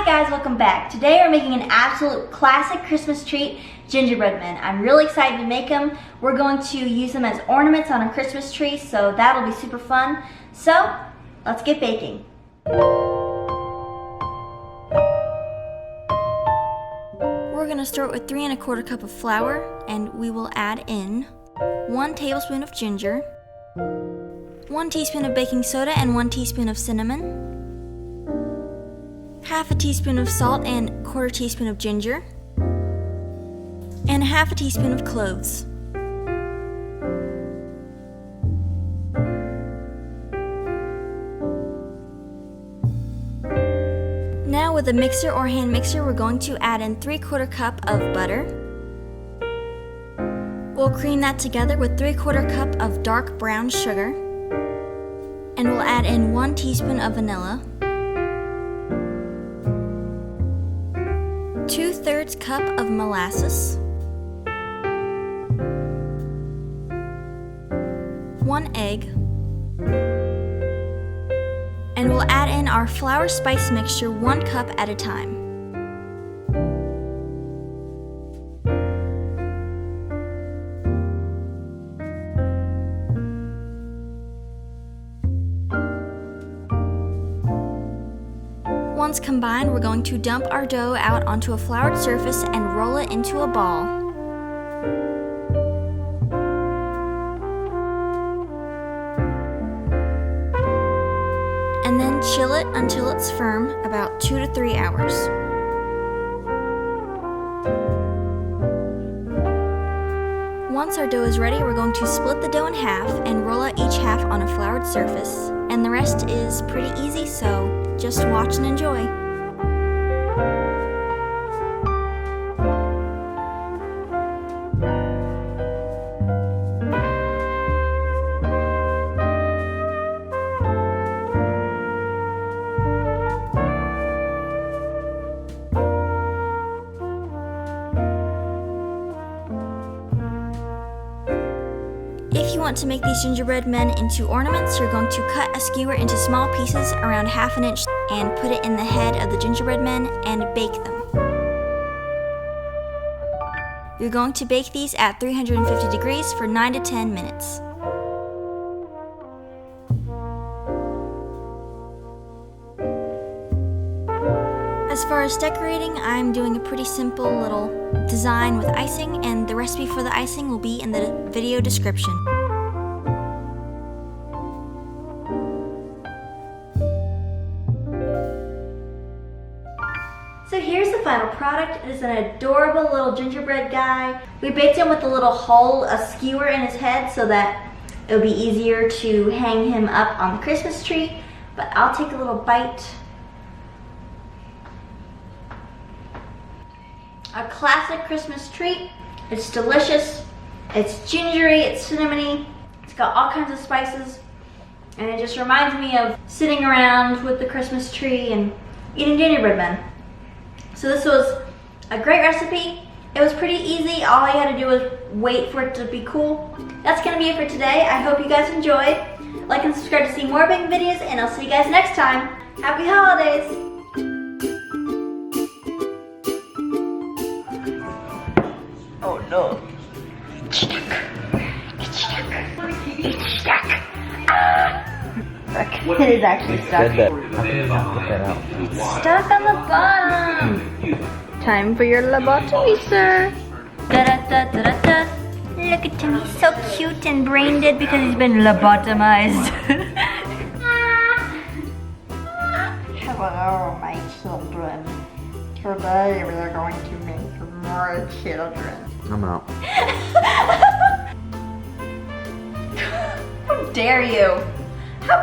Hi guys, welcome back. Today we're making an absolute classic Christmas treat, gingerbread men. I'm really excited to make them. We're going to use them as ornaments on a Christmas tree, so that'll be super fun. So, let's get baking. We're gonna start with 3 1/4 cup of flour, and we will add in 1 tablespoon of ginger, 1 teaspoon of baking soda and 1 teaspoon of cinnamon, half a teaspoon of salt and 1/4 teaspoon of ginger, and half a teaspoon of cloves. Now with a mixer or hand mixer, we're going to add in 3/4 cup of butter. We'll cream that together with 3/4 cup of dark brown sugar, and we'll add in 1 teaspoon of vanilla, 2/3 cup of molasses, 1 egg, and we'll add in our flour spice mixture 1 cup at a time. Once combined, we're going to dump our dough out onto a floured surface and roll it into a ball. And then chill it until it's firm, about 2 to 3 hours. Once our dough is ready, we're going to split the dough in half and roll out each half on a floured surface. And the rest is pretty easy, so just watch and enjoy. If you want to make these gingerbread men into ornaments, you're going to cut a skewer into small pieces around 1/2 inch and put it in the head of the gingerbread men and bake them. You're going to bake these at 350 degrees for 9 to 10 minutes. As far as decorating, I'm doing a pretty simple little design with icing, and the recipe for the icing will be in the video description. So here's the final product. It is an adorable little gingerbread guy. We baked him with a little hole, a skewer in his head, so that it would be easier to hang him up on the Christmas tree. But I'll take a little bite. A classic Christmas treat. It's delicious, it's gingery, it's cinnamony, it's got all kinds of spices, and it just reminds me of sitting around with the Christmas tree and eating gingerbread men. So this was a great recipe. It was pretty easy. All I had to do was wait for it to be cool. That's gonna be it for today. I hope you guys enjoyed. Like and subscribe to see more baking videos, and I'll see you guys next time. Happy holidays! Oh no. It's stuck. It's stuck. It's stuck. It is actually stuck. How can you not get that out? It's stuck on the bottom. Time for your lobotomy, sir. Da da da da da da. Look at him, he's so cute and brain dead because he's been lobotomized. Hello, my children. Today we are going to make more children. I'm out. How dare you? How